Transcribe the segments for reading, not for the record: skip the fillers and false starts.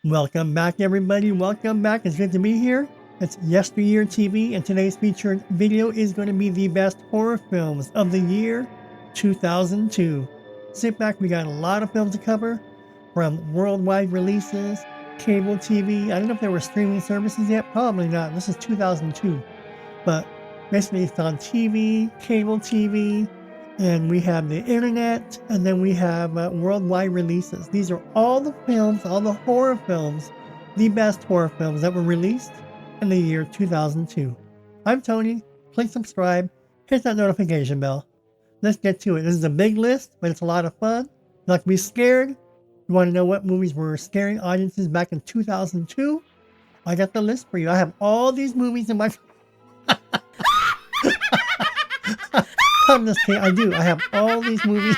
Welcome back, everybody. Welcome back. It's good to be here. It's Yesteryear TV, and today's featured video is going to be the best horror films of the year 2002. Sit back, we got a lot of films to cover, from worldwide releases, cable TV. I don't know if there were streaming services yet. Probably not. This is 2002. But basically, it's on TV, cable TV, and we have the internet, and then we have worldwide releases. These are all the films, all the horror films, the best horror films that were released in the year 2002. I'm Tony. Click subscribe, hit that notification bell. Let's get to it. This is a big list, but it's a lot of fun. You like to be scared? You want to know what movies were scaring audiences back in 2002? I got the list for you. I have all these movies in my... I'm just kidding. I do. I have all these movies.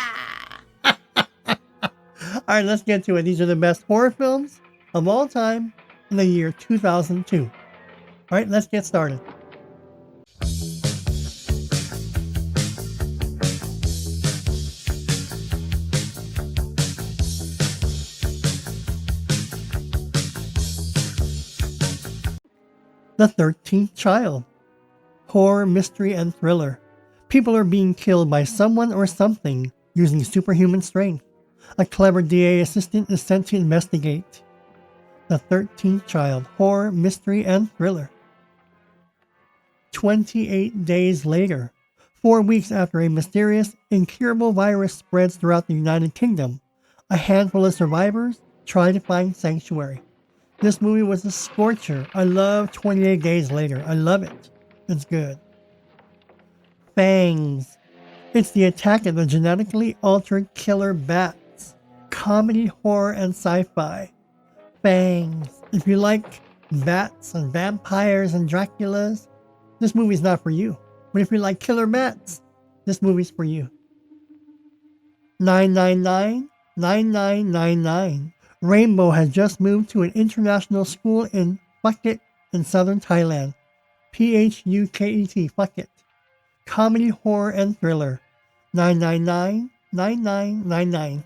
Alright, let's get to it. These are the best horror films of all time in the year 2002. Alright, let's get started. The 13th Child. Horror, mystery, and thriller. People are being killed by someone or something using superhuman strength. A clever DA assistant is sent to investigate. The 13th Child. Horror, mystery, and thriller. 28 days later. 4 weeks after a mysterious, incurable virus spreads throughout the United Kingdom, a handful of survivors try to find sanctuary. This movie was a scorcher. I love 28 Days Later. I love it. It's good. Fangs. It's the attack of the genetically altered killer bats. Comedy, horror, and sci-fi. Fangs. If you like bats and vampires and Draculas, this movie's not for you. But if you like killer bats, this movie's for you. 999 9999. Rainbow has just moved to an international school in Phuket in southern Thailand. Phuket, Phuket. Comedy, horror, and thriller. 999 9999.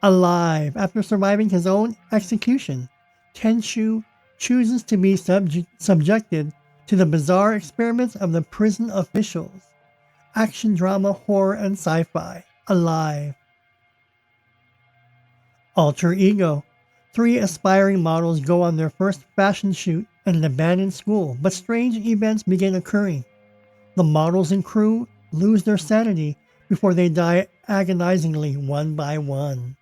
Alive. After surviving his own execution, Tenshu chooses to be subjected to the bizarre experiments of the prison officials. Action, drama, horror, and sci-fi. Alive. Alter Ego. 3 aspiring models go on their first fashion shoot in an abandoned school, but strange events begin occurring. The models and crew lose their sanity before they die agonizingly one by one.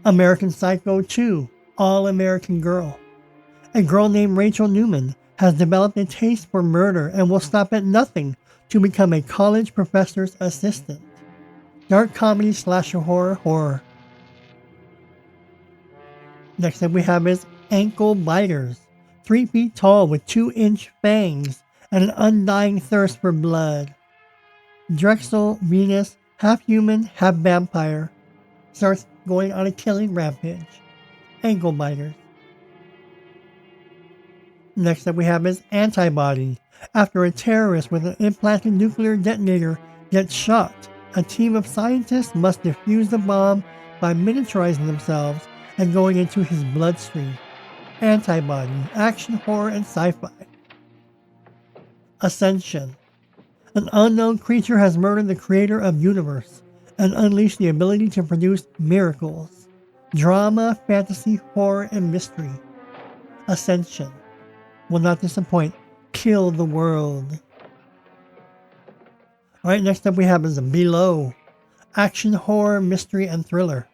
American Psycho 2. All-American Girl. A girl named Rachel Newman has developed a taste for murder and will stop at nothing to become a college professor's assistant. Dark comedy, slasher, horror. Next up we have is Ankle Biters. 3 feet tall with 2-inch fangs and an undying thirst for blood. Drexel Venus, half human, half vampire, starts going on a killing rampage. Ankle Biters. Next up we have is Antibody. After a terrorist with an implanted nuclear detonator gets shot, a team of scientists must defuse the bomb by miniaturizing themselves and going into his bloodstream. Antibody, action, horror, and sci-fi. Ascension. An unknown creature has murdered the creator of universe and unleashed the ability to produce miracles. Drama, fantasy, horror, and mystery. Ascension. Will not disappoint. Kill the world. Alright, next up we have is Below. Action, horror, mystery, and thriller.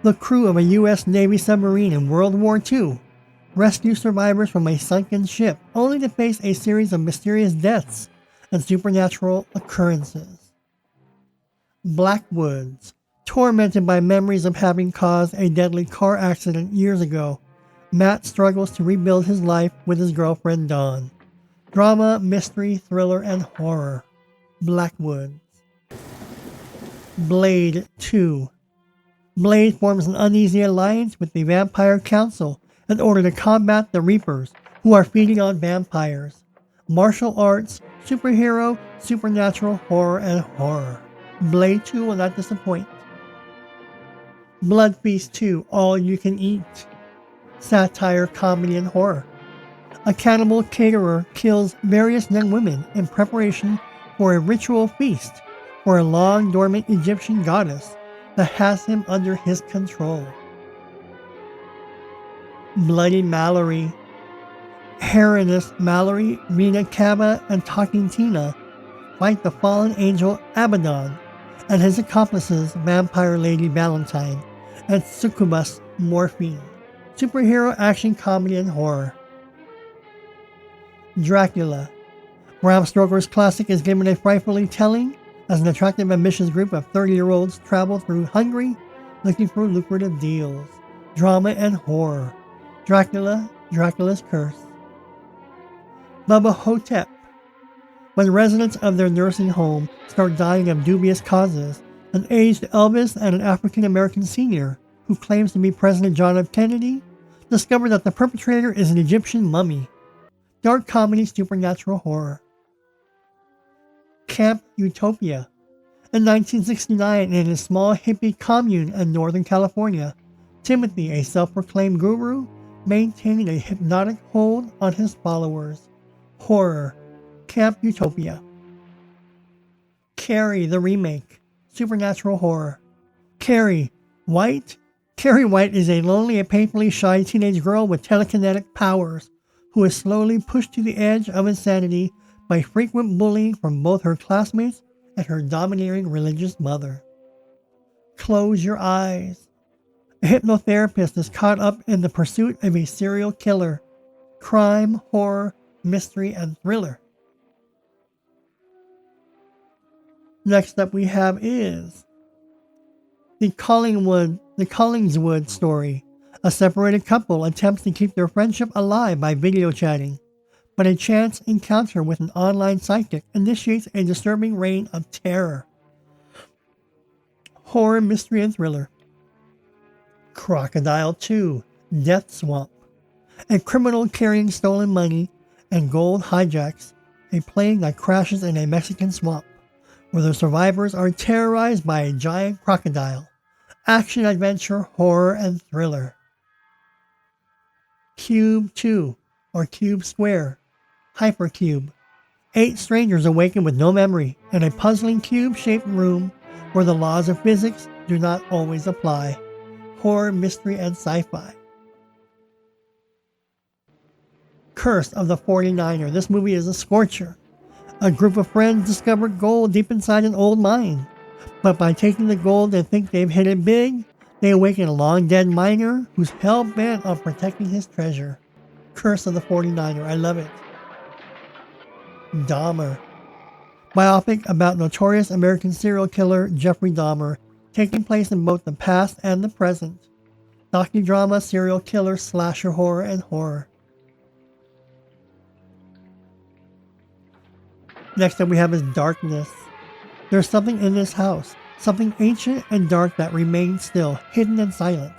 The crew of a U.S. Navy submarine in World War II rescue survivors from a sunken ship, only to face a series of mysterious deaths and supernatural occurrences. Blackwoods. Tormented by memories of having caused a deadly car accident years ago, Matt struggles to rebuild his life with his girlfriend Dawn. Drama, mystery, thriller, and horror. Blackwoods. Blade 2. Blade forms an uneasy alliance with the Vampire Council in order to combat the Reapers, who are feeding on vampires. Martial arts, superhero, supernatural, horror, and horror. Blade 2 will not disappoint. Blood Feast 2, All You Can Eat. Satire, comedy, and horror. A cannibal caterer kills various young women in preparation for a ritual feast for a long-dormant Egyptian goddess that has him under his control. Bloody Mallory. Heroiness Mallory, Rena Kaba, and Talking Tina fight the fallen angel Abaddon and his accomplices Vampire Lady Valentine and Succubus Morphine. Superhero action, comedy, and horror. Dracula. Bram Stoker's classic is given a frightfully telling as an attractive, ambitious group of 30-year-olds travel through Hungary looking for lucrative deals. Drama and horror. Dracula, Dracula's Curse. Bubba Hotep. When residents of their nursing home start dying of dubious causes, an aged Elvis and an African-American senior, who claims to be President John F. Kennedy, discover that the perpetrator is an Egyptian mummy. Dark comedy, supernatural horror. Camp Utopia. In 1969, in a small hippie commune in Northern California, Timothy, a self-proclaimed guru, maintained a hypnotic hold on his followers. Horror. Camp Utopia. Carrie, the remake. Supernatural horror. Carrie White. Carrie White is a lonely and painfully shy teenage girl with telekinetic powers who is slowly pushed to the edge of insanity by frequent bullying from both her classmates and her domineering religious mother. Close Your Eyes. A hypnotherapist is caught up in the pursuit of a serial killer. Crime, horror, mystery, and thriller. Next up we have is the Collingswood story. A separated couple attempts to keep their friendship alive by video chatting, but a chance encounter with an online psychic initiates a disturbing reign of terror. Horror, mystery, and thriller. Crocodile 2, Death Swamp. A criminal carrying stolen money and gold hijacks a plane that crashes in a Mexican swamp, where the survivors are terrorized by a giant crocodile. Action, adventure, horror, and thriller. Cube 2, or Cube Square. Hypercube. 8 strangers awaken with no memory in a puzzling cube-shaped room where the laws of physics do not always apply. Horror, mystery, and sci-fi. Curse of the 49er. This movie is a scorcher. A group of friends discover gold deep inside an old mine. But by taking the gold and think they've hit it big, they awaken a long-dead miner who's hell-bent on protecting his treasure. Curse of the 49er. I love it. Dahmer. Biopic about notorious American serial killer Jeffrey Dahmer, taking place in both the past and the present. Docudrama, serial killer, slasher, horror, and horror. Next up we have is Darkness. There's something in this house, something ancient and dark that remains still, hidden and silent.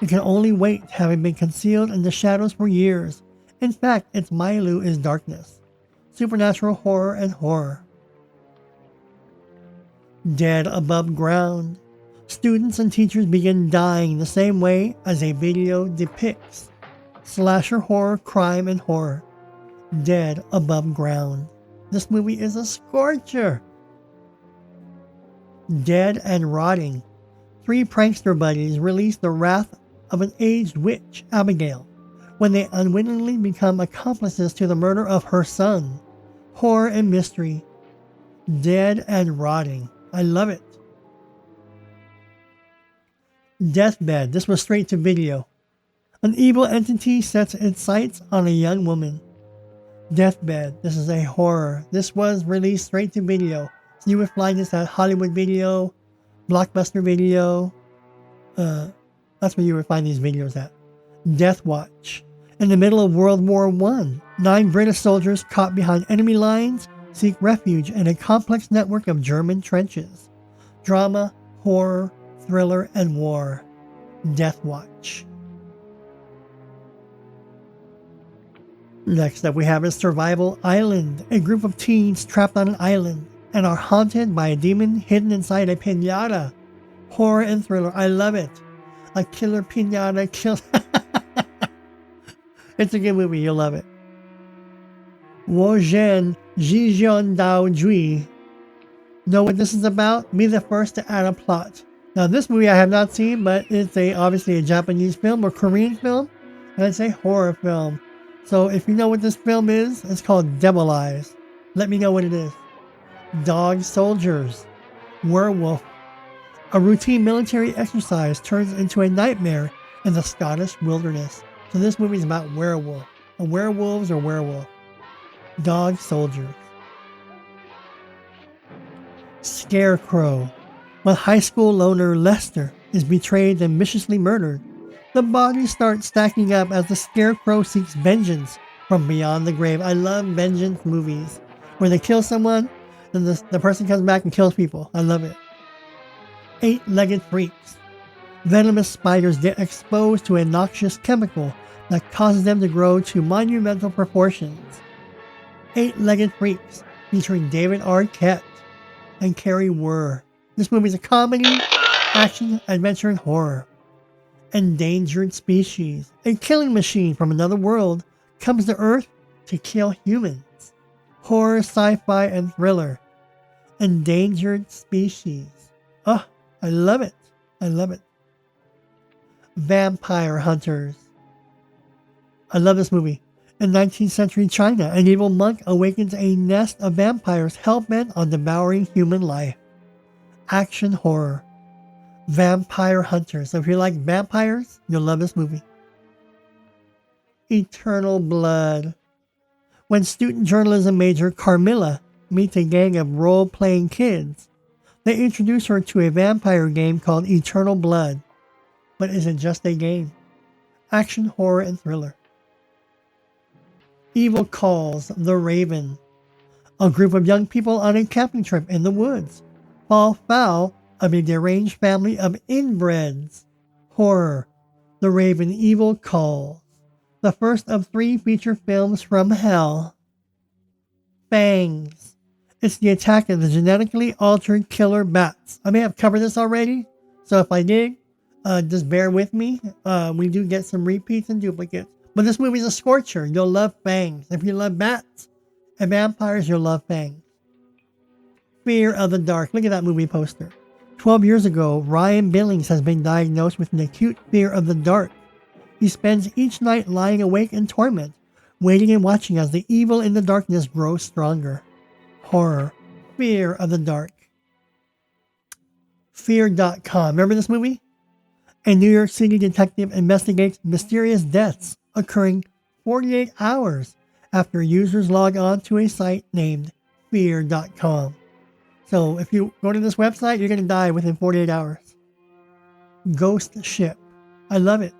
It can only wait, having been concealed in the shadows for years. In fact, its Mailu is darkness. Supernatural horror and horror. Dead Above Ground. Students and teachers begin dying the same way as a video depicts. Slasher horror, crime, and horror. Dead Above Ground. This movie is a scorcher. Dead and Rotting. 3 prankster buddies release the wrath of an aged witch, Abigail, when they unwittingly become accomplices to the murder of her son. Horror and mystery. Dead and Rotting. I love it. Deathbed. This was straight to video. An evil entity sets its sights on a young woman. Deathbed. This is a horror. This was released straight to video. So you would find this at Hollywood Video, Blockbuster Video. That's where you would find these videos at. Death Watch. In the middle of World War I, 9 British soldiers caught behind enemy lines seek refuge in a complex network of German trenches. Drama, horror, thriller, and war. Death Watch. Next up we have is Survival Island. A group of teens trapped on an island and are haunted by a demon hidden inside a piñata. Horror and thriller. I love it. like Killer Pinata, kill. It's a good movie. You'll love it. Wo Zhen Jijian Dao Jui. Know what this is about? Be the first to add a plot. Now, this movie I have not seen, but it's obviously a Japanese film or Korean film, and it's a horror film. So if you know what this film is, it's called Devil Eyes. Let me know what it is. Dog soldiers. Werewolf. A routine military exercise turns into a nightmare in the Scottish wilderness. So this movie is about werewolf. Werewolves or werewolf. Dog soldiers. Scarecrow. When high school loner Lester is betrayed and viciously murdered, the bodies start stacking up as the Scarecrow seeks vengeance from beyond the grave. I love vengeance movies where they kill someone, then the person comes back and kills people. I love it. Eight-legged freaks. Venomous spiders get exposed to a noxious chemical that causes them to grow to monumental proportions. Eight-legged freaks featuring David Arquette and Carrie Wurr. This movie is a comedy, action, adventure, and horror. Endangered species. A killing machine from another world comes to Earth to kill humans. Horror, sci-fi, and thriller. Endangered species. Oh, I love it. I love it. Vampire hunters. I love this movie. In 19th century China, an evil monk awakens a nest of vampires hell-bent on devouring human life. Action horror. Vampire hunters. So if you like vampires, you'll love this movie. Eternal Blood. When student journalism major Carmilla meets a gang of role-playing kids, they introduce her to a vampire game called Eternal Blood. But is it just a game? Action, horror, and thriller. Evil Calls the Raven. A group of young people on a camping trip in the woods fall foul of a deranged family of inbreds. Horror. The Raven Evil Calls. The first of 3 feature films from hell. Fangs. It's the attack of the genetically altered killer bats. I may have covered this already, so if I did, just bear with me. We do get some repeats and duplicates. But this movie's a scorcher. You'll love Fangs. If you love bats and vampires, you'll love Fangs. Fear of the Dark. Look at that movie poster. 12 years ago, Ryan Billings has been diagnosed with an acute fear of the dark. He spends each night lying awake in torment, waiting and watching as the evil in the darkness grows stronger. Horror. Fear of the Dark. Fear.com. Remember this movie? A New York City detective investigates mysterious deaths occurring 48 hours after users log on to a site named Fear.com. So if you go to this website, you're going to die within 48 hours. Ghost Ship. I love it.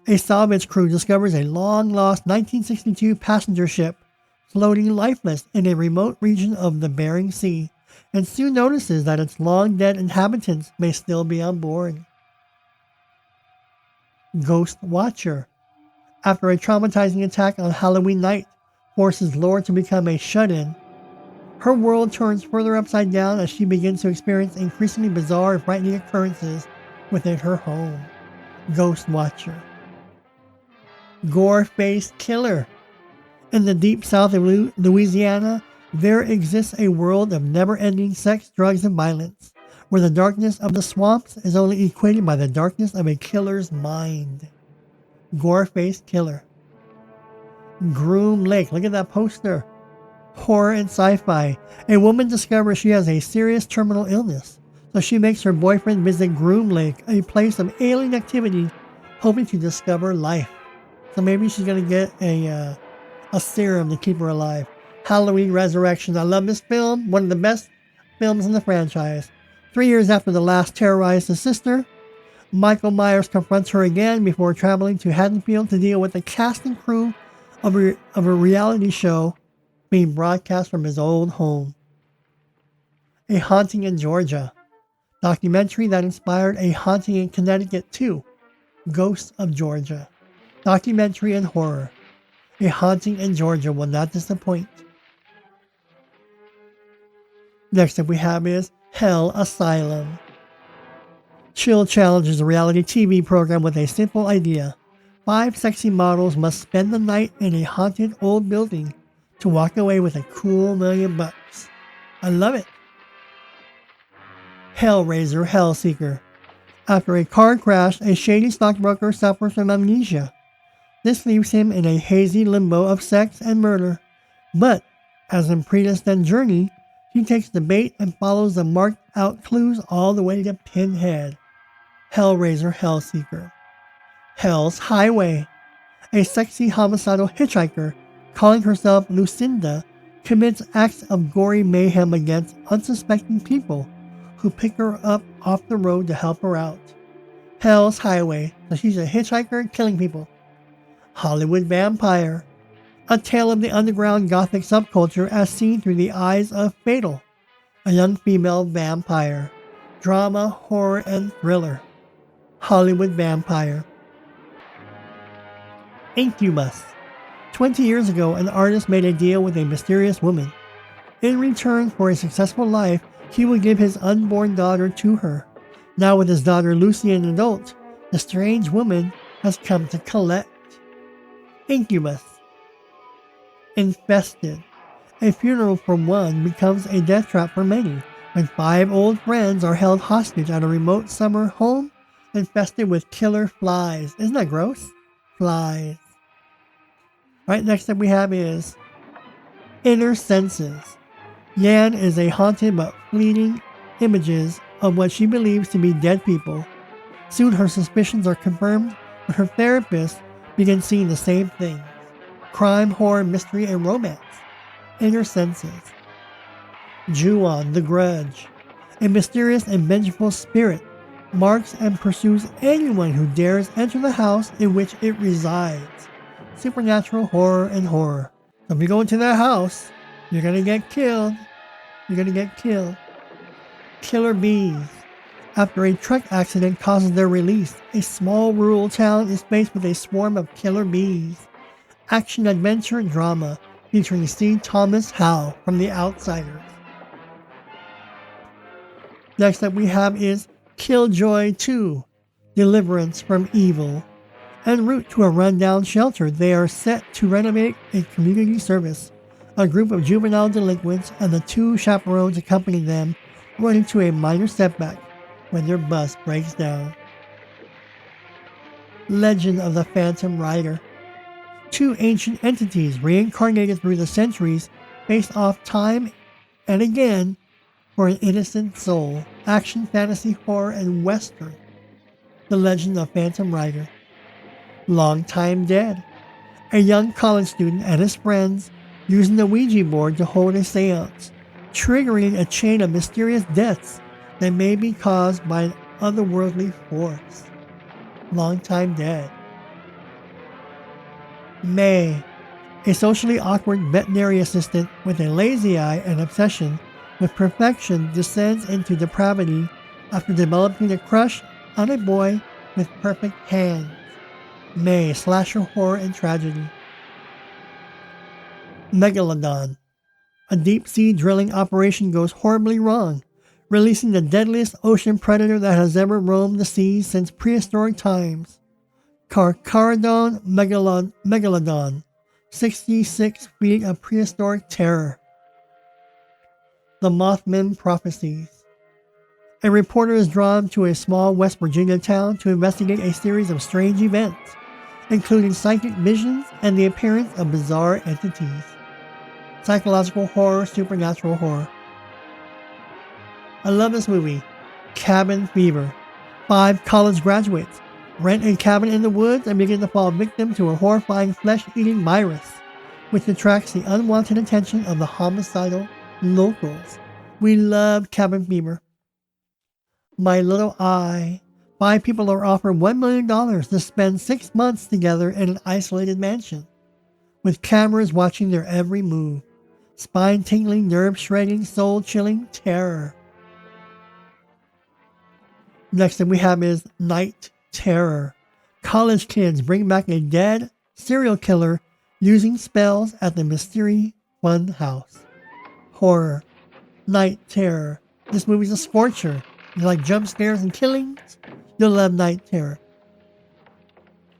A salvage crew discovers a long-lost 1962 passenger ship floating lifeless in a remote region of the Bering Sea, and soon notices that its long-dead inhabitants may still be on board. Ghost Watcher. After a traumatizing attack on Halloween night forces Laura to become a shut-in, her world turns further upside down as she begins to experience increasingly bizarre and frightening occurrences within her home. Ghost Watcher. Gore-Faced Killer. In the deep south of Louisiana, there exists a world of never-ending sex, drugs, and violence, where the darkness of the swamps is only equated by the darkness of a killer's mind. Gore-Faced Killer. Groom Lake. Look at that poster. Horror and sci-fi. A woman discovers she has a serious terminal illness, so she makes her boyfriend visit Groom Lake, a place of alien activity, hoping to discover life. So maybe she's going to get a serum to keep her alive. Halloween Resurrections. I love this film. One of the best films in the franchise. 3 years after the last terrorized his sister, Michael Myers confronts her again before traveling to Haddonfield to deal with the cast and crew of a reality show being broadcast from his old home. A Haunting in Georgia. Documentary that inspired a haunting in Connecticut too. Ghosts of Georgia. Documentary and horror. A Haunting in Georgia will not disappoint. Next up we have is Hell Asylum. Chill Challenge is a reality TV program with a simple idea. 5 sexy models must spend the night in a haunted old building to walk away with a cool $1,000,000. I love it. Hellraiser Hellseeker. After a car crash, a shady stockbroker suffers from amnesia. This leaves him in a hazy limbo of sex and murder. But, as in Predestined Journey, he takes the bait and follows the marked out clues all the way to Pinhead. Hellraiser Hellseeker. Hell's Highway. A sexy homicidal hitchhiker, calling herself Lucinda, commits acts of gory mayhem against unsuspecting people who pick her up off the road to help her out. Hell's Highway, so she's a hitchhiker killing people. Hollywood Vampire. A tale of the underground gothic subculture as seen through the eyes of Fatal, a young female vampire. Drama, horror, and thriller. Hollywood Vampire. Incubus. 20 years ago, an artist made a deal with a mysterious woman. In return for a successful life, he would give his unborn daughter to her. Now with his daughter Lucy an adult, the strange woman has come to collect. Incubus. Infested. A funeral for one becomes a death trap for many when 5 old friends are held hostage at a remote summer home infested with killer flies. Isn't that gross? Flies. Right, next up we have is Inner Senses. Yan is a haunted but fleeting images of what she believes to be dead people. Soon her suspicions are confirmed when her therapist begins seeing the same things. Crime, horror, mystery, and romance. Inner Senses. Ju-on, The Grudge. A mysterious and vengeful spirit marks and pursues anyone who dares enter the house in which it resides. Supernatural horror and horror. So if you go into that house, you're gonna get killed. You're gonna get killed. Killer Bees. After a truck accident causes their release, a small rural town is faced with a swarm of killer bees. Action adventure drama featuring C. Thomas Howell from The Outsiders. Next up we have is Killjoy 2, Deliverance from Evil. En route to a rundown shelter, they are set to renovate a community service. A group of juvenile delinquents and the 2 chaperones accompanying them run into a minor setback when their bus breaks down. Legend of the Phantom Rider. 2 ancient entities reincarnated through the centuries face off time and again for an innocent soul. Action, fantasy, horror, and western. The Legend of Phantom Rider. Long Time Dead. A young college student and his friends using the Ouija board to hold a seance, triggering a chain of mysterious deaths that may be caused by an otherworldly force. Long Time Dead. May. A socially awkward veterinary assistant with a lazy eye and obsession with perfection descends into depravity after developing a crush on a boy with perfect hands. May. Slasher horror and tragedy. Megalodon. A deep-sea drilling operation goes horribly wrong, releasing the deadliest ocean predator that has ever roamed the seas since prehistoric times. Carcharodon megalodon. 66 feet of prehistoric terror. The Mothman Prophecies. A reporter is drawn to a small West Virginia town to investigate a series of strange events, including psychic visions and the appearance of bizarre entities. Psychological horror, supernatural horror. I love this movie. Cabin Fever. 5 college graduates rent a cabin in the woods and begin to fall victim to a horrifying flesh-eating virus, which attracts the unwanted attention of the homicidal locals. We love Cabin Fever. My Little Eye. 5 people are offered $1 million to spend 6 months together in an isolated mansion, with cameras watching their every move. Spine-tingling, nerve-shredding, soul-chilling terror. Next up we have is Night Terror. College kids bring back a dead serial killer using spells at the Mystery Fun House. Horror. Night Terror. This movie's a scorcher. You like jump scares and killings? You'll love Night Terror.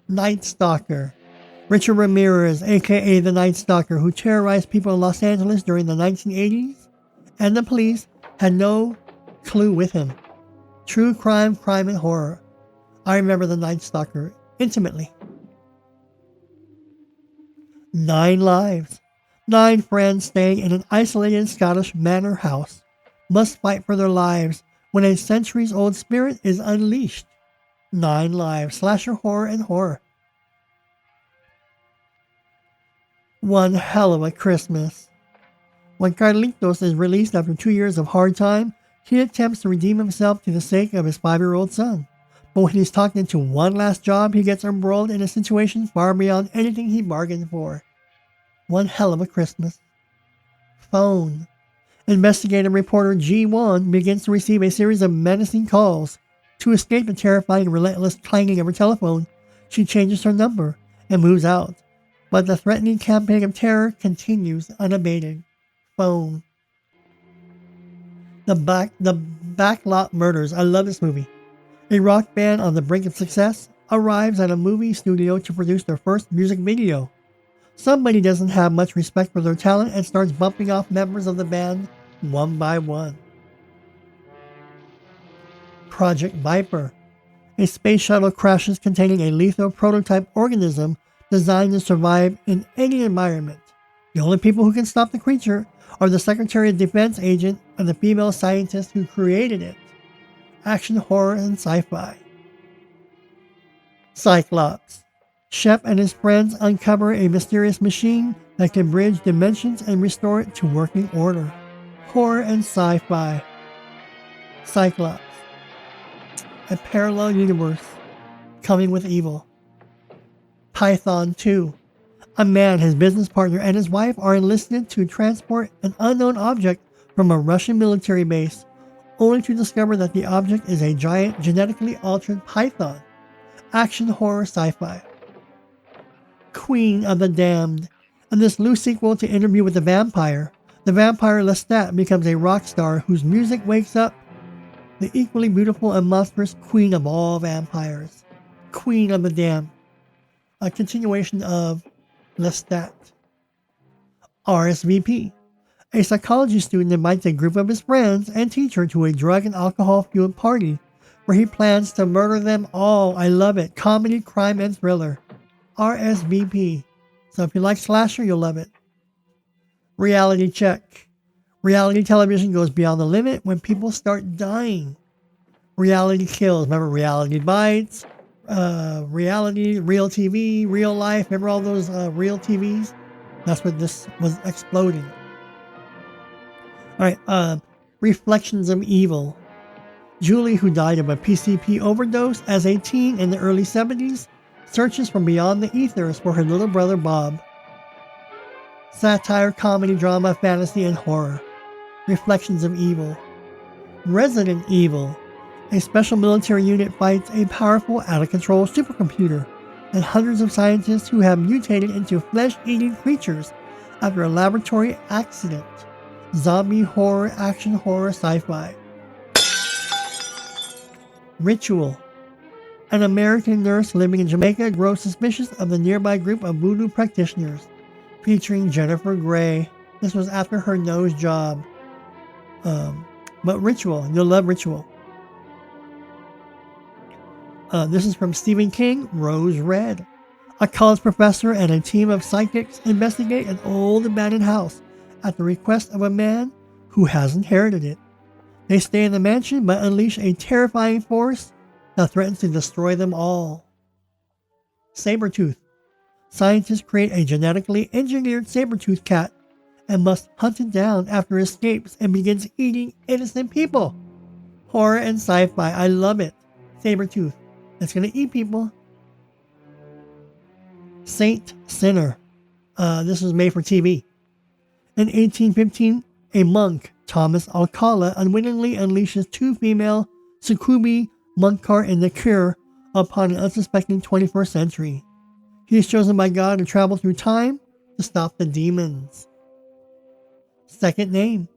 Night Stalker. Richard Ramirez, aka the Night Stalker, who terrorized people in Los Angeles during the 1980s, and the police had no clue with him. True crime, crime, and horror. I remember the Night Stalker intimately. 9 lives. 9 friends staying in an isolated Scottish manor house must fight for their lives when a centuries-old spirit is unleashed. 9 lives. Slasher horror and horror. One hell of a Christmas. When Carlitos is released after 2 years of hard time, he attempts to redeem himself to the sake of his 5-year-old son. But when he's talked into one last job, he gets embroiled in a situation far beyond anything he bargained for. One hell of a Christmas. Phone. Investigative reporter G1 begins to receive a series of menacing calls. To escape the terrifying and relentless clanging of her telephone, she changes her number and moves out. But the threatening campaign of terror continues unabated. Phone. The Backlot Murders. I love this movie. A rock band on the brink of success arrives at a movie studio to produce their first music video. Somebody doesn't have much respect for their talent and starts bumping off members of the band one by one. Project Viper. A space shuttle crashes containing a lethal prototype organism designed to survive in any environment. The only people who can stop the creature are the Secretary of Defense agent and the female scientist who created it. Action, horror, and sci-fi. Cyclops. Shep and his friends uncover a mysterious machine that can bridge dimensions and restore it to working order. Horror and sci-fi. Cyclops. A parallel universe coming with evil. Python 2. A man, his business partner, and his wife are enlisted to transport an unknown object from a Russian military base, only to discover that the object is a giant genetically altered python. Action, horror, sci-fi. Queen of the Damned. In this loose sequel to Interview with the Vampire Lestat becomes a rock star whose music wakes up the equally beautiful and monstrous queen of all vampires. Queen of the Damned. A continuation of Lestat. RSVP. A psychology student invites a group of his friends and teacher to a drug and alcohol-fueled party where he plans to murder them all. I love it. Comedy, crime, and thriller. RSVP. So if you like slasher, you'll love it. Reality check. Reality television goes beyond the limit when people start dying. Reality kills. Remember Reality Bites? Reality, Real TV, Real Life. Remember all those real TVs? That's what this was exploding. Alright, Reflections of Evil. Julie, who died of a PCP overdose as a teen in the early 70s, searches from beyond the ethers for her little brother Bob. Satire, comedy, drama, fantasy, and horror. Reflections of Evil. Resident Evil. A special military unit fights a powerful, out-of-control supercomputer and hundreds of scientists who have mutated into flesh-eating creatures after a laboratory accident. Zombie horror, action horror, sci-fi. Ritual. An American nurse living in Jamaica grows suspicious of the nearby group of voodoo practitioners, featuring Jennifer Grey. This was after her nose job. But Ritual, you'll love Ritual. This is from Stephen King, Rose Red. A college professor and a team of psychics investigate an old abandoned house at the request of a man who has inherited it. They stay in the mansion but unleash a terrifying force that threatens to destroy them all. Sabretooth. Scientists create a genetically engineered saber-toothed cat and must hunt it down after it escapes and begins eating innocent people. Horror and sci-fi. I love it. Sabretooth. It's going to eat people. Saint Sinner. This was made for TV. In 1815, a monk, Thomas Alcala, unwittingly unleashes 2 female Succubi Munkar in the cure upon an unsuspecting 21st century. He is chosen by God to travel through time to stop the demons. Second name.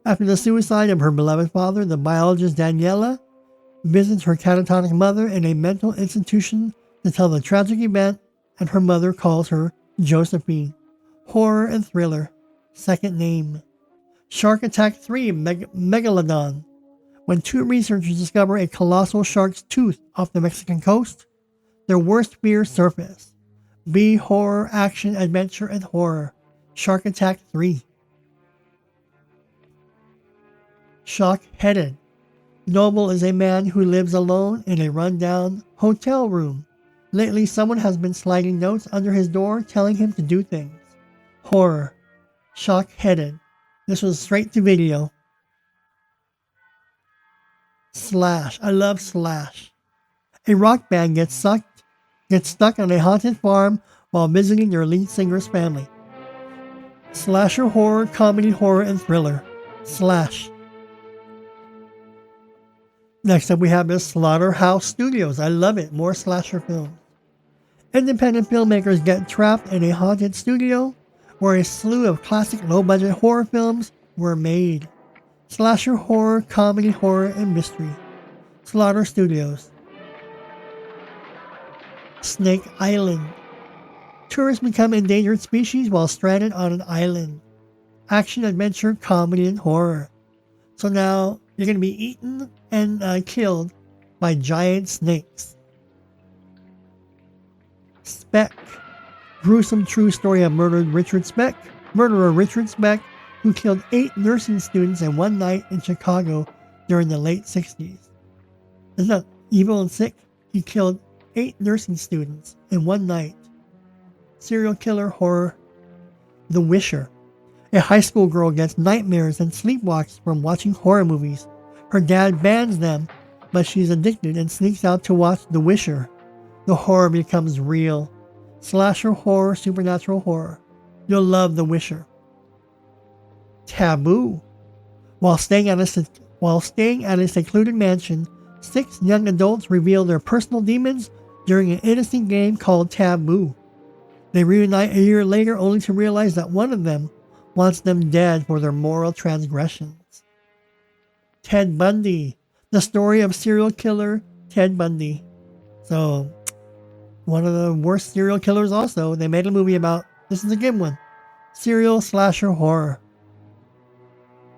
After the suicide of her beloved father, the biologist Daniela visits her catatonic mother in a mental institution to tell the tragic event, and her mother calls her Josephine. Horror and thriller. Second name. Shark Attack 3 Megalodon. When two researchers discover a colossal shark's tooth off the Mexican coast, their worst fears surface. B. Horror, action, adventure, and horror. Shark Attack 3. Shock-headed. Noble is a man who lives alone in a rundown hotel room. Lately, someone has been sliding notes under his door telling him to do things. Horror. Shock-headed. This was straight to video. Slash. I love Slash. A rock band gets stuck on a haunted farm while visiting their lead singer's family. Slasher horror, comedy horror, and thriller. Slash. Next up we have is Slaughterhouse Studios. I love it. More slasher films. Independent filmmakers get trapped in a haunted studio where a slew of classic low-budget horror films were made. Slasher horror, comedy horror, and mystery. Slaughter Studios. Snake Island. Tourists become endangered species while stranded on an island. Action, adventure, comedy, and horror. So now you're going to be eaten and killed by giant snakes. Speck. Gruesome true story of murderer Richard Speck, who killed 8 nursing students in one night in Chicago during the late 60s. Isn't that evil and sick? He killed 8 nursing students in one night. Serial killer horror. The Wisher. A high school girl gets nightmares and sleepwalks from watching horror movies. Her dad bans them, but she's addicted and sneaks out to watch The Wisher. The horror becomes real. Slasher horror, supernatural horror. You'll love The Wisher. Taboo. While staying at a secluded mansion, 6 young adults reveal their personal demons during an innocent game called Taboo. They reunite a year later only to realize that one of them wants them dead for their moral transgressions. Ted Bundy. The story of serial killer Ted Bundy. So, one of the worst serial killers also. They made a movie about. This is a good one. Serial slasher horror.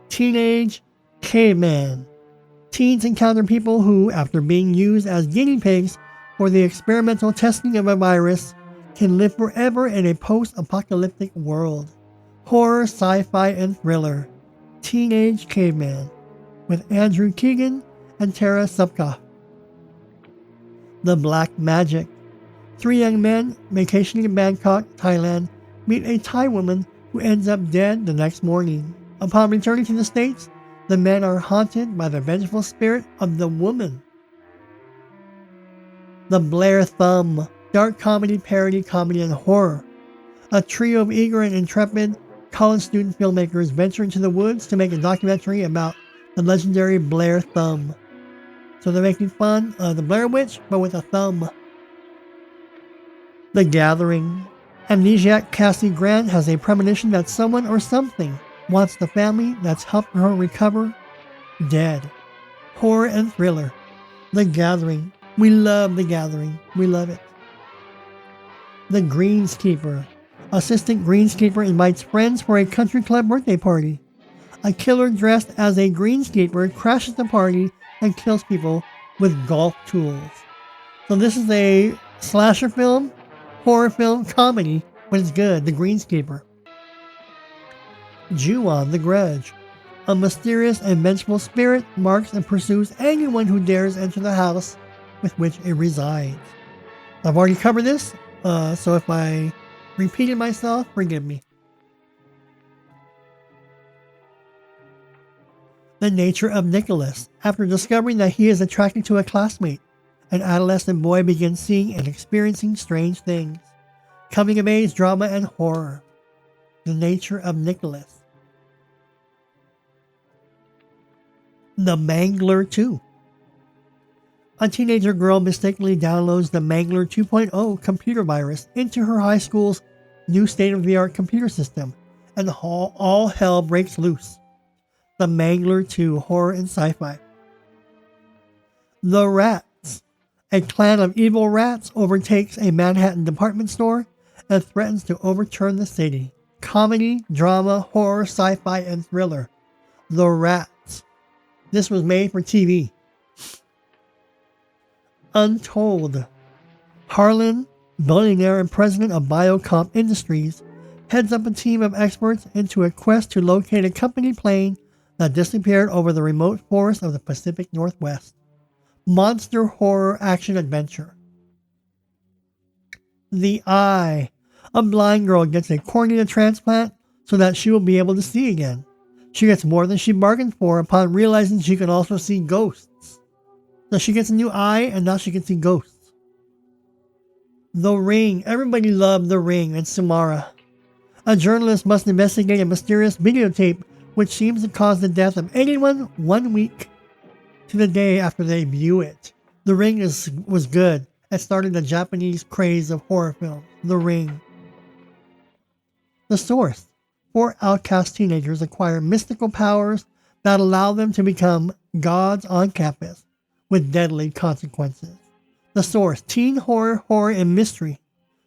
Teenage Caveman. Teens encounter people who, after being used as guinea pigs for the experimental testing of a virus, can live forever in a post-apocalyptic world. Horror, sci-fi, and thriller. Teenage Caveman. With Andrew Keegan and Tara Supkoff. The Black Magic. 3 young men vacationing in Bangkok, Thailand, meet a Thai woman who ends up dead the next morning. Upon returning to the States, the men are haunted by the vengeful spirit of the woman. The Blair Thumb. Dark comedy, parody, comedy, and horror. A trio of eager and intrepid college student filmmakers venture into the woods to make a documentary about the legendary Blair Thumb. So they're making fun of the Blair Witch, but with a thumb. The Gathering. Amnesiac Cassie Grant has a premonition that someone or something wants the family that's helped her recover dead. Horror and thriller. The Gathering. We love The Gathering. We love it. The Greenskeeper. Assistant greenskeeper invites friends for a country club birthday party. A killer dressed as a greenskeeper crashes the party and kills people with golf tools. So this is a slasher film, horror film, comedy, but it's good. The Greenskeeper. Ju-on, The Grudge. A mysterious and vengeful spirit marks and pursues anyone who dares enter the house with which it resides. I've already covered this, so if I repeated myself, forgive me. The Nature of Nicholas. After discovering that he is attracted to a classmate, an adolescent boy begins seeing and experiencing strange things. Coming of age drama and horror. The Nature of Nicholas. The Mangler 2. A teenager girl mistakenly downloads the Mangler 2.0 computer virus into her high school's new state-of-the-art computer system, and all hell breaks loose. The Mangler 2 Horror and Sci-Fi. The Rats. A clan of evil rats overtakes a Manhattan department store and threatens to overturn the city. Comedy, drama, horror, sci-fi, and thriller. The Rats. This was made for TV. Untold. Harlan, billionaire and president of Biocomp Industries, heads up a team of experts into a quest to locate a company plane that disappeared over the remote forests of the Pacific Northwest. Monster horror action adventure. The Eye. A blind girl gets a cornea transplant so that she will be able to see again. She gets more than she bargained for upon realizing she can also see ghosts. So she gets a new eye and now she can see ghosts. The Ring. Everybody loved The Ring and Samara. A journalist must investigate a mysterious videotape which seems to cause the death of anyone 1 week to the day after they view it. The Ring was good. It started the Japanese craze of horror films. The Ring. The Source. 4 outcast teenagers acquire mystical powers that allow them to become gods on campus with deadly consequences. The Source. Teen horror, horror, and mystery.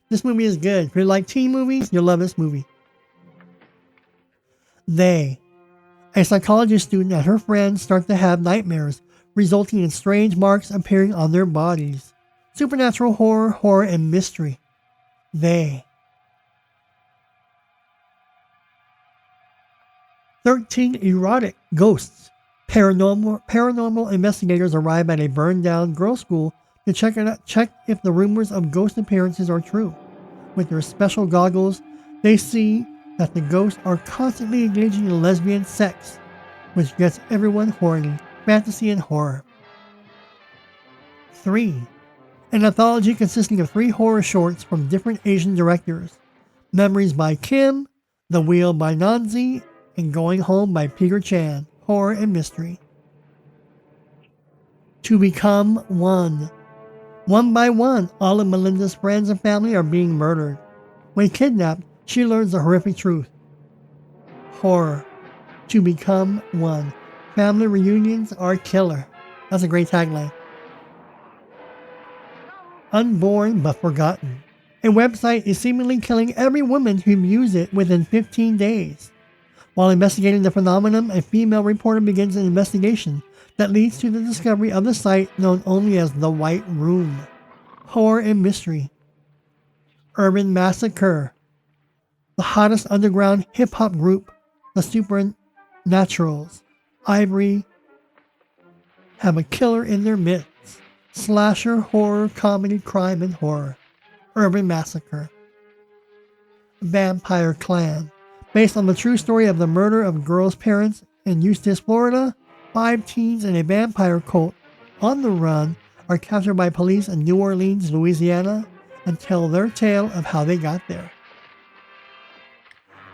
This movie is good. If you like teen movies, you'll love this movie. They. A psychology student and her friends start to have nightmares, resulting in strange marks appearing on their bodies. Supernatural horror, horror, and mystery. They. 13 erotic ghosts. Paranormal investigators arrive at a burned-down girls' school to check if the rumors of ghost appearances are true. With their special goggles, they see that the ghosts are constantly engaging in lesbian sex, which gets everyone horny. Fantasy and horror. 3. An anthology consisting of 3 horror shorts from different Asian directors. Memories by Kim, The Wheel by Nanzi, and Going Home by Peter Chan. Horror and mystery. To Become One. One by one, all of Melinda's friends and family are being murdered. When kidnapped, she learns the horrific truth. Horror. To Become One. Family reunions are killer. That's a great tagline. Unborn but Forgotten. A website is seemingly killing every woman who views it within 15 days. While investigating the phenomenon, a female reporter begins an investigation that leads to the discovery of the site known only as the White Room. Horror and mystery. Urban Massacre. The hottest underground hip-hop group, the Supernaturals, Ivory, have a killer in their midst. Slasher, horror, comedy, crime, and horror. Urban Massacre. Vampire Clan. Based on the true story of the murder of a girl's parents in Eustis, Florida, 5 teens in a vampire cult on the run are captured by police in New Orleans, Louisiana, and tell their tale of how they got there.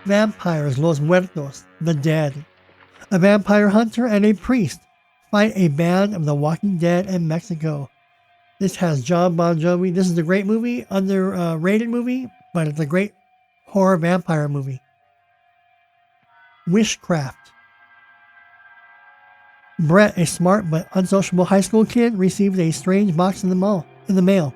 Vampires, Los Muertos, the Dead. A vampire hunter and a priest fight a band of the Walking Dead in Mexico. This has John Bon Jovi. This is a great movie, underrated movie, but it's a great horror vampire movie. Witchcraft. Brett, a smart but unsociable high school kid, receives a strange box in the mail.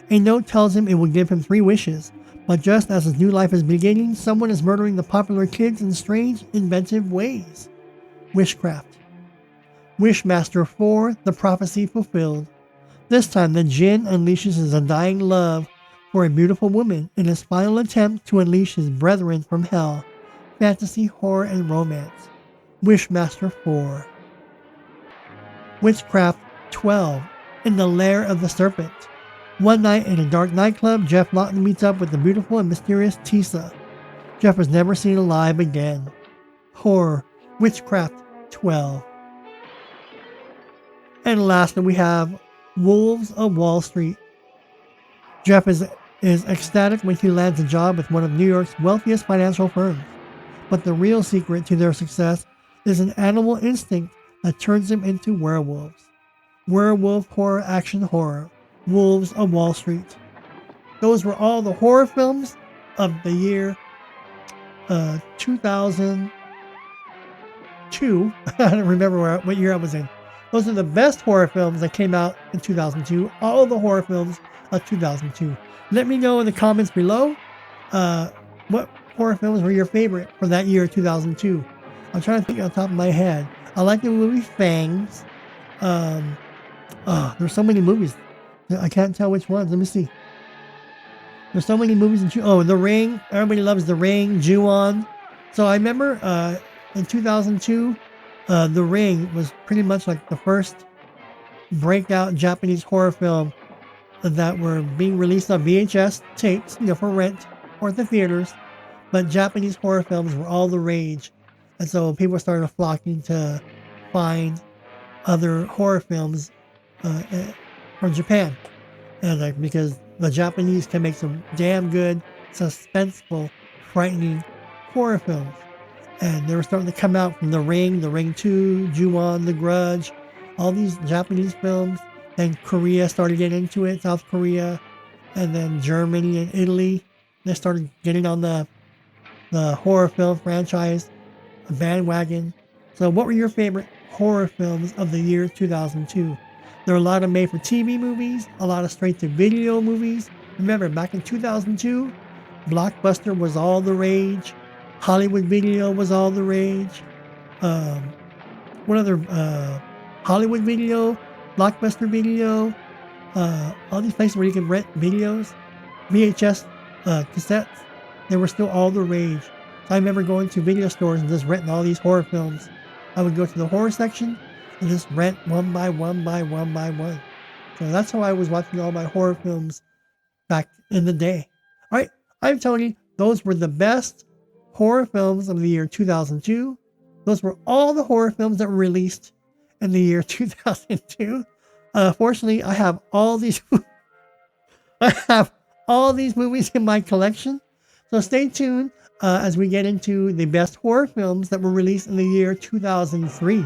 A note tells him it will give him 3 wishes, but just as his new life is beginning, someone is murdering the popular kids in strange, inventive ways. Witchcraft. Wishmaster 4, The Prophecy Fulfilled. This time the Jinn unleashes his undying love for a beautiful woman in his final attempt to unleash his brethren from hell. Fantasy, horror, and romance. Wishmaster 4. Witchcraft 12. In the Lair of the Serpent. One night in a dark nightclub, Jeff Lawton meets up with the beautiful and mysterious Tisa. Jeff was never seen alive again. Horror. Witchcraft 12. And lastly, we have Wolves of Wall Street. Jeff is ecstatic when he lands a job with one of New York's wealthiest financial firms. But the real secret to their success is an animal instinct that turns them into werewolves. Werewolf horror, action horror. Wolves of Wall Street. Those were all the horror films of the year 2000. 2002. I don't remember what year I was in. Those are the best horror films that came out in 2002. All the horror films of 2002. Let me know in the comments below what horror films were your favorite for that year, 2002. I'm trying to think on top of my head. I like the movie Fangs. There's so many movies. I can't tell which ones. Let me see. There's so many movies. The Ring. Everybody loves The Ring. Ju-on. So I remember in 2002, The Ring was pretty much like the first breakout Japanese horror film that were being released on VHS tapes, for rent or at the theaters. But Japanese horror films were all the rage. And so people started flocking to find other horror films from Japan. And because the Japanese can make some damn good, suspenseful, frightening horror films. And they were starting to come out from The Ring, The Ring 2, Ju-on, The Grudge, all these Japanese films. Then Korea started getting into it, South Korea, and then Germany and Italy. They started getting on the horror film franchise bandwagon. So what were your favorite horror films of the year 2002? There are a lot of made-for-TV movies, a lot of straight-to-video movies. Remember, back in 2002, Blockbuster was all the rage. Hollywood Video was all the rage. What other? Hollywood Video, Blockbuster Video, all these places where you can rent videos, VHS cassettes, they were still all the rage. So I remember going to video stores and just renting all these horror films. I would go to the horror section and just rent one by one. So that's how I was watching all my horror films back in the day. All right, I'm telling you, those were the best horror films of the year 2002. Those were all the horror films that were released in the year 2002. Fortunately, I have all these movies in my collection. So stay tuned as we get into the best horror films that were released in the year 2003.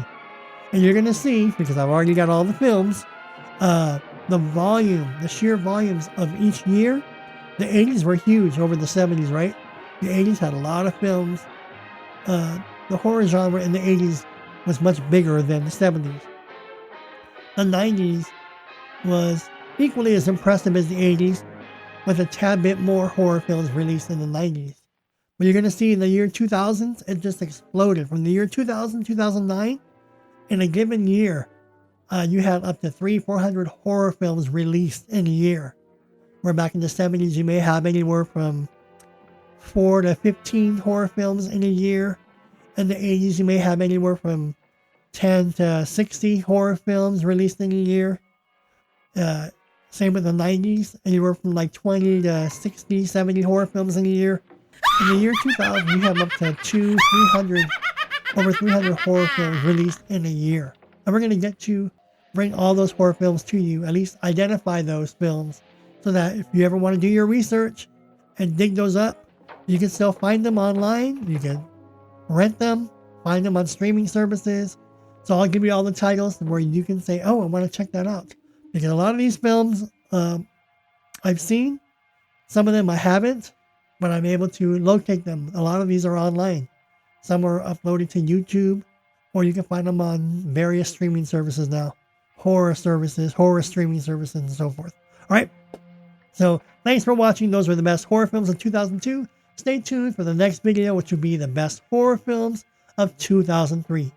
And you're going to see, because I've already got all the films, the sheer volumes of each year. The 80s were huge over the 70s, right? The 80s had a lot of films. The horror genre in the 80s was much bigger than the 70s. The 90s was equally as impressive as the 80s, with a tad bit more horror films released in the 90s. But you're going to see in the year 2000, it just exploded. From the year 2000, 2009, in a given year, you had up to 300-400 horror films released in a year. Where back in the 70s, you may have anywhere from 4 to 15 horror films in a year. In the 80s, you may have anywhere from 10 to 60 horror films released in a year. Same with the 90s, anywhere from like 20 to 60, 70 horror films in a year. In the year 2000, you have up to over 300 horror films released in a year. And we're going to get to bring all those horror films to you, at least identify those films, so that if you ever want to do your research and dig those up, you can still find them online. You can rent them, find them on streaming services. So I'll give you all the titles where you can say, oh, I want to check that out. Because a lot of these films I've seen, some of them I haven't, but I'm able to locate them. A lot of these are online. Some are uploaded to YouTube, or you can find them on various streaming services now. Horror services, horror streaming services, and so forth. All right. So thanks for watching. Those were the best horror films of 2002. Stay tuned for the next video, which will be the best horror films of 2003.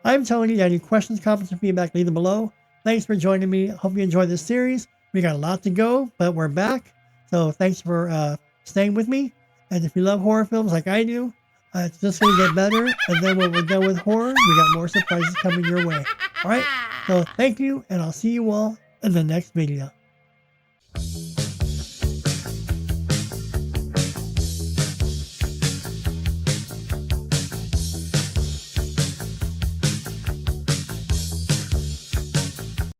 I'm Tony. Any questions, comments, or feedback, leave them below. Thanks for joining me. Hope you enjoyed this series. We got a lot to go, but we're back. So thanks for staying with me. And if you love horror films like I do, it's just going to get better. And then when we're done with horror, we got more surprises coming your way. All right. So thank you, and I'll see you all in the next video.